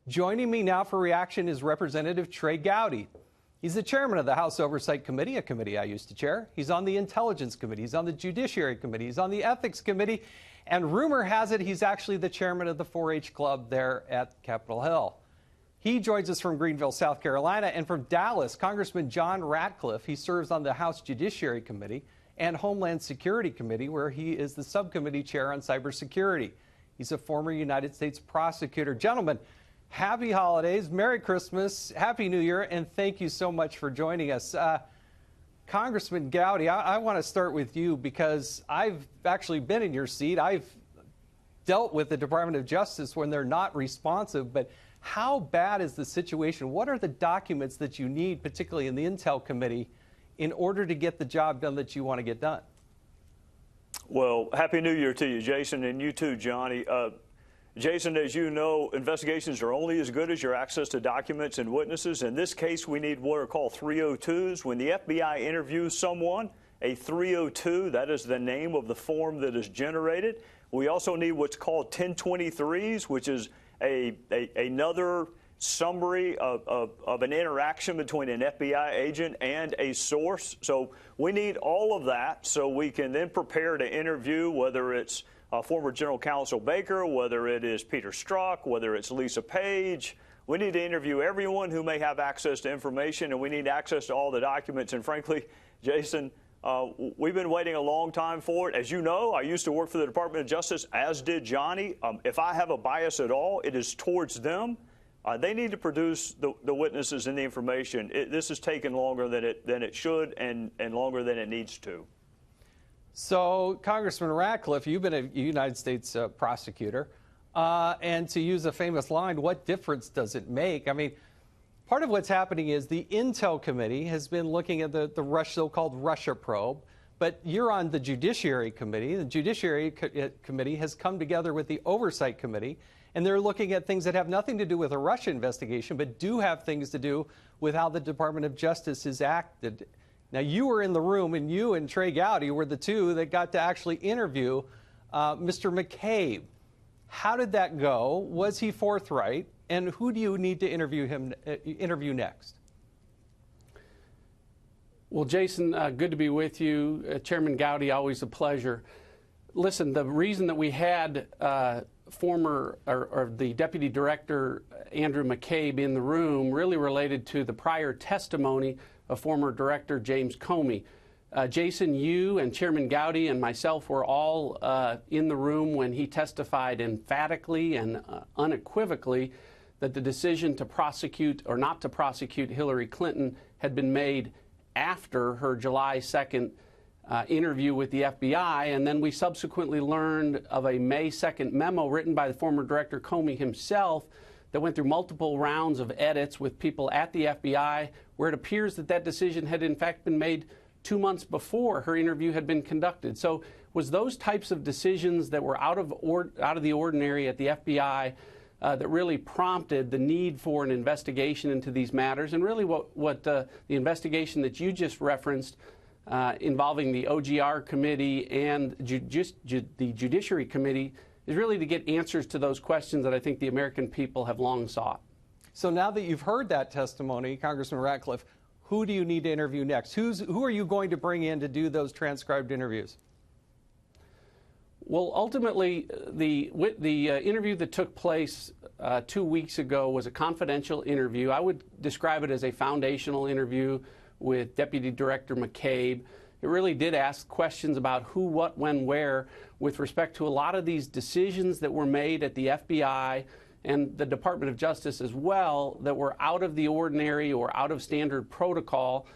Joining me now for reaction is Representative Trey Gowdy. He's the chairman of the House Oversight Committee, a committee I used to chair. He's on the Intelligence Committee. He's on the Judiciary Committee. He's on the Ethics Committee. And rumor has it he's actually the chairman of the 4-H club there at Capitol Hill. He joins us from Greenville, South Carolina, and from Dallas, Congressman John Ratcliffe. He serves on the House Judiciary Committee and Homeland Security Committee, where he is the subcommittee chair on cybersecurity. He's a former United States prosecutor. Gentlemen, happy holidays, Merry Christmas, Happy New Year, and thank you so much for joining us. Congressman Gowdy, I want to start with you because I've actually been in your seat. I've dealt with the Department of Justice when they're not responsive, but how bad is the situation? What are the documents that you need, particularly in the Intel Committee, in order to get the job done that you want to get done? Well, Happy New Year to you, Jason, and you too, Johnny. Jason, as you know, investigations are only as good as your access to documents and witnesses. In this case, we need what are called 302s. When the FBI interviews someone, a 302, that is the name of the form that is generated. We also need what's called 1023s, which is another summary of an interaction between an FBI agent and a source. So we need all of that so we can then prepare to interview, whether it's former General Counsel Baker, whether it is Peter Strzok, whether it's Lisa Page. We need to interview everyone who may have access to information, and we need access to all the documents. And frankly, Jason, we've been waiting a long time for it. As you know, I used to work for the Department of Justice, as did Johnny. If I have a bias at all, it is towards them. They need to produce the witnesses and the information. This has taken longer than it should and longer than it needs to. So, Congressman Ratcliffe, you've been a United States prosecutor, and to use a famous line, what difference does it make? I mean, part of what's happening is the Intel Committee has been looking at the so-called Russia probe, but you're on the Judiciary Committee. The Judiciary Committee has come together with the Oversight Committee, and they're looking at things that have nothing to do with a Russia investigation, but do have things to do with how the Department of Justice has acted. Now, you were in the room, and you and Trey Gowdy were the two that got to actually interview Mr. McCabe. How did that go? Was he forthright? And who do you need to interview next? Well, Jason, good to be with you. Chairman Gowdy, always a pleasure. Listen, the reason that we had the Deputy Director Andrew McCabe in the room really related to the prior testimony of former Director James Comey. Jason, you and Chairman Gowdy and myself were all in the room when he testified emphatically and unequivocally that the decision to prosecute or not to prosecute Hillary Clinton had been made after her July 2nd interview with the FBI, and then we subsequently learned of a May 2nd memo written by the former Director Comey himself that went through multiple rounds of edits with people at the FBI, where it appears that that decision had in fact been made 2 months before her interview had been conducted. So it was those types of decisions that were out of the ordinary at the FBI that really prompted the need for an investigation into these matters, and really what the investigation that you just referenced involving the OGR committee and the Judiciary Committee is really to get answers to those questions that I think the American people have long sought. So now that you've heard that testimony, Congressman Ratcliffe, who do you need to interview next? Who are you going to bring in to do those transcribed interviews? Well, ultimately, the interview that took place 2 weeks ago was a confidential interview. I would describe it as a foundational interview with Deputy Director McCabe. It really did ask questions about who, what, when, where, with respect to a lot of these decisions that were made at the FBI and the Department of Justice as well that were out of the ordinary or out of standard protocol.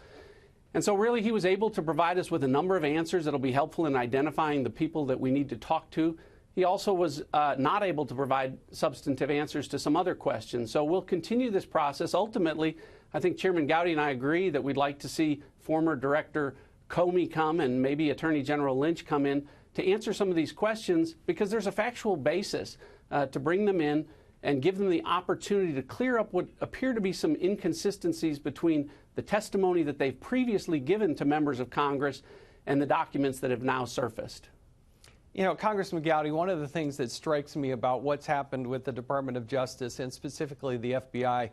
And so really he was able to provide us with a number of answers that will be helpful in identifying the people that we need to talk to. He also was not able to provide substantive answers to some other questions. So we'll continue this process. Ultimately, I think Chairman Gowdy and I agree that we'd like to see former Director Comey come and maybe Attorney General Lynch come in to answer some of these questions, because there's a factual basis to bring them in and give them the opportunity to clear up what appear to be some inconsistencies between the testimony that they've previously given to members of Congress and the documents that have now surfaced. You know, Congressman Gowdy, one of the things that strikes me about what's happened with the Department of Justice and specifically the FBI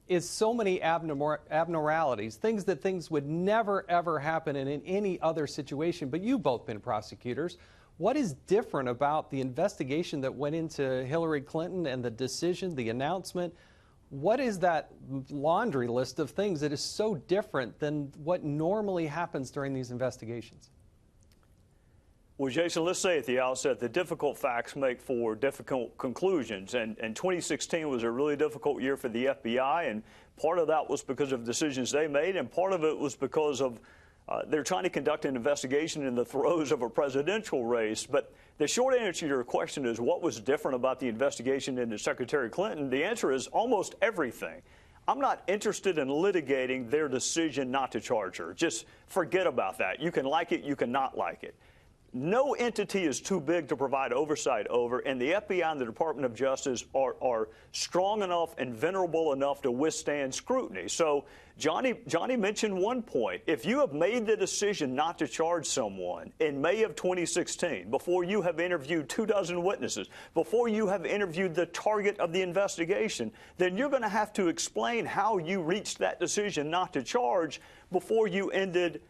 is so many abnormalities, things would never, ever happen in any other situation. But you've both been prosecutors. What is different about the investigation that went into Hillary Clinton and the decision, the announcement? What is that laundry list of things that is so different than what normally happens during these investigations? Well, Jason, let's say at the outset that difficult facts make for difficult conclusions. And 2016 was a really difficult year for the FBI, and part of that was because of decisions they made, and part of it was because of they're trying to conduct an investigation in the throes of a presidential race. But the short answer to your question is, what was different about the investigation into Secretary Clinton? The answer is almost everything. I'm not interested in litigating their decision not to charge her. Just forget about that. You can like it, you can not like it. No entity is too big to provide oversight over, and the FBI and the Department of Justice are strong enough and venerable enough to withstand scrutiny. So Johnny mentioned one point. If you have made the decision not to charge someone in May of 2016, before you have interviewed 24 witnesses, before you have interviewed the target of the investigation, then you're going to have to explain how you reached that decision not to charge before you ended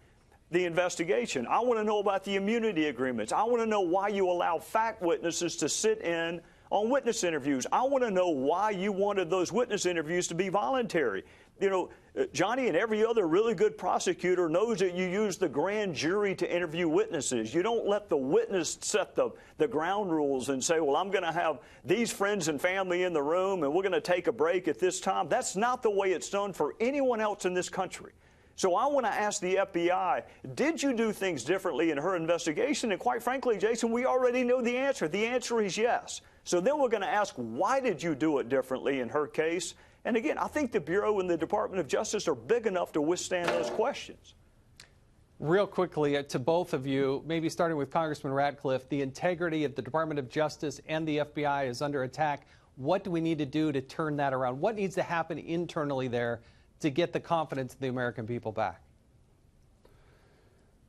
the investigation. I want to know about the immunity agreements. I want to know why you allow fact witnesses to sit in on witness interviews. I want to know why you wanted those witness interviews to be voluntary. You know, Johnny and every other really good prosecutor knows that you use the grand jury to interview witnesses. You don't let the witness set the ground rules and say, well, I'm going to have these friends and family in the room and we're going to take a break at this time. That's not the way it's done for anyone else in this country. So I want to ask the FBI, did you do things differently in her investigation? And quite frankly, Jason, we already know the answer. The answer is yes. So then we're going to ask, why did you do it differently in her case? And again, I think the Bureau and the Department of Justice are big enough to withstand those questions. Real quickly to both of you, maybe starting with Congressman Ratcliffe, the integrity of the Department of Justice and the FBI is under attack. What do we need to do to turn that around? What needs to happen internally there to get the confidence of the American people back?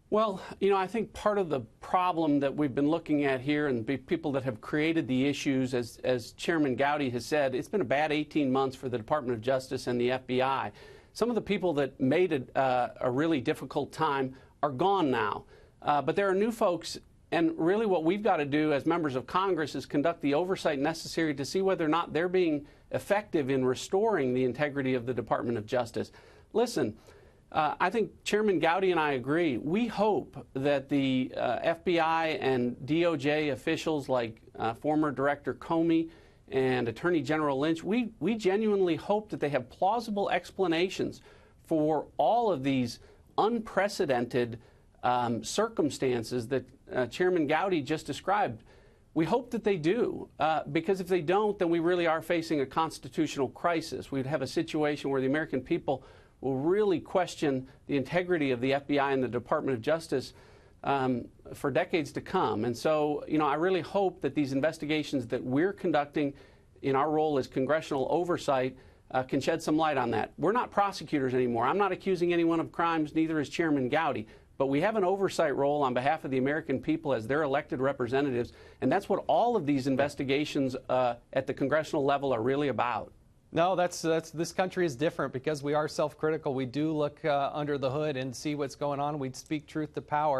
Well, you know, I think part of the problem that we've been looking at here and the people that have created the issues, as Chairman Gowdy has said, it's been a bad 18 months for the Department of Justice and the FBI. Some of the people that made it a really difficult time are gone now. But there are new folks, and really what we've got to do as members of Congress is conduct the oversight necessary to see whether or not they're being effective in restoring the integrity of the Department of Justice. Listen, I think Chairman Gowdy and I agree. We hope that the FBI and DOJ officials like former Director Comey and Attorney General Lynch, we genuinely hope that they have plausible explanations for all of these unprecedented circumstances that Chairman Gowdy just described. We hope that they do, because if they don't, then we really are facing a constitutional crisis. We'd have a situation where the American people will really question the integrity of the FBI and the Department of Justice for decades to come. And so, you know, I really hope that these investigations that we're conducting in our role as congressional oversight can shed some light on that. We're not prosecutors anymore. I'm not accusing anyone of crimes, neither is Chairman Gowdy. But we have an oversight role on behalf of the American people as their elected representatives, and that's what all of these investigations at the congressional level are really about. No, this country is different because we are self-critical. We do look under the hood and see what's going on. We speak truth to power.